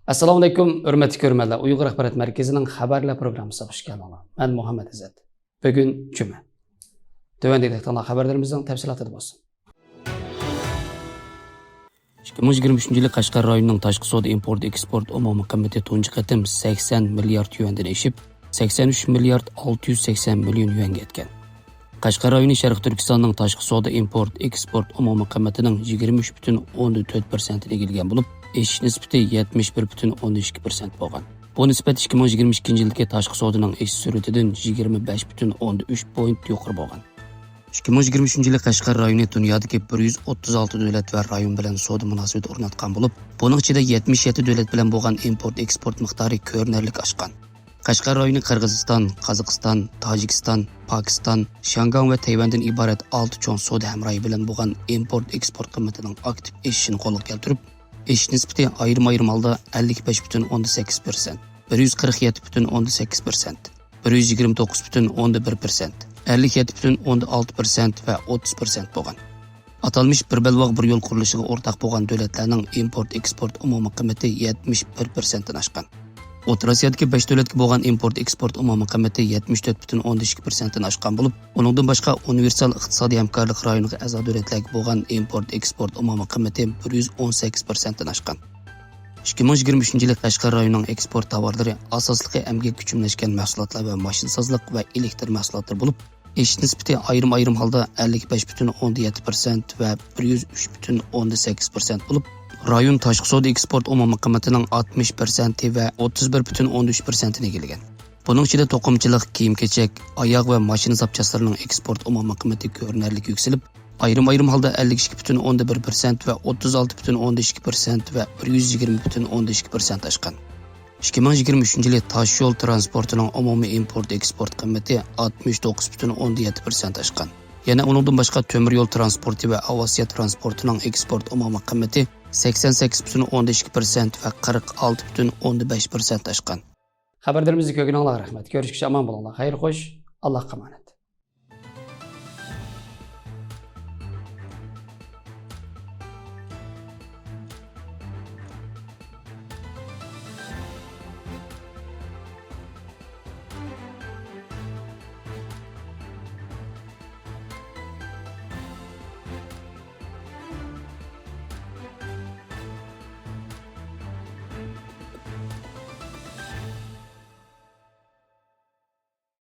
Assalomu alaykum, hurmatli ko'ruvchilar. Uyg'ur axborot markazining xabarlar programmasiga xush keldinglar. Men Muhammad Izzat. Bugun juma. Tövəndəki xabarlarimizning tafsilotida bo'lsin. 2023 yılı Qashqar rayonining tashqi savdo import eksport umumiy qiymati tunji qatim 80 milliard yuandan oshib, 83 milliard 680 million yuanga yetgan. Qashqar rayoni Sharq Turkistonning tashqi savdo import eksport umumiy qiymatining 23,4% egilgan bo'lib, eşiş nisbati 71,12% bo'lgan. Bu nisbat 2022 yildagi tashqi savdoning eşiş sur'atidan 25,3 point yuqori bo'lgan. 2023 yılı Qashqar rayoni dunyodagi 136 davlat va rayon bilan savdo munosabat o'rnatgan bo'lib, buning ichida 77 davlat bilan bo'lgan import eksport miqdori ko'rinarli oshgan. Qashqar rayoni Qirg'iziston, Qozog'iston, Tojikiston, Pokiston, Shangang va Tayvandan iborat 6 cho'ng savdo hamrohi bilan bo'lgan import eksport qiymatining aktiv o'sishini qo'lga keltirib, eşiş nisbati ayrim holda 55,8%, 147,8%, 129,1%, 57,6% ve 30% bo'lgan. Atalmış bir belbog' bir yo'l qurilishiga o'rtaq bo'lgan davlatlarning import eksport umumiy qiymati 71% dan oshgan. O'rta Osiyodagi 5 davlatga bo'lgan import eksport umumiy qiymati 74,2% dan oshgan bo'lib, uningdan boshqa universal iqtisodiy hamkorlik rayoniga a'zo davlatlarga bo'lgan import eksport umumiy qiymati 118% dan oshgan. 2023 yılı Qashqar rayonining eksport tovarlari asosligi emgak kuchumlashgan mahsulotlar va mashinsozlik va elektr mahsulotlari bo'lib, eşiş nisbati ayrim holda 55,7% va 103,8% bo'lib, rayon tashqi savdo eksport umumiy qiymatining 60% va 31,13% ni egallagan. Buning ichida to'qimchilik, kiyim-kechak, oyoq va mashina zapchastlarining eksport umumiy qiymati ko'rinarli yuksalib, ayrim holda 52,1% va 36,2% va 120,2% oshgan. 2023 yılı taş yol transportining umumiy import eksport qiymati 69,17% oshgan. Yana uningdan boshqa temir yo'l transporti va avosiya transportining eksport umumiy qiymati 88,12% va 46,15% oshgan. Xabarlarimizni ko'rganingizga rahmat. Ko'rishguncha omon bo'linglar. Xayr xo'sh. Allohga emanet.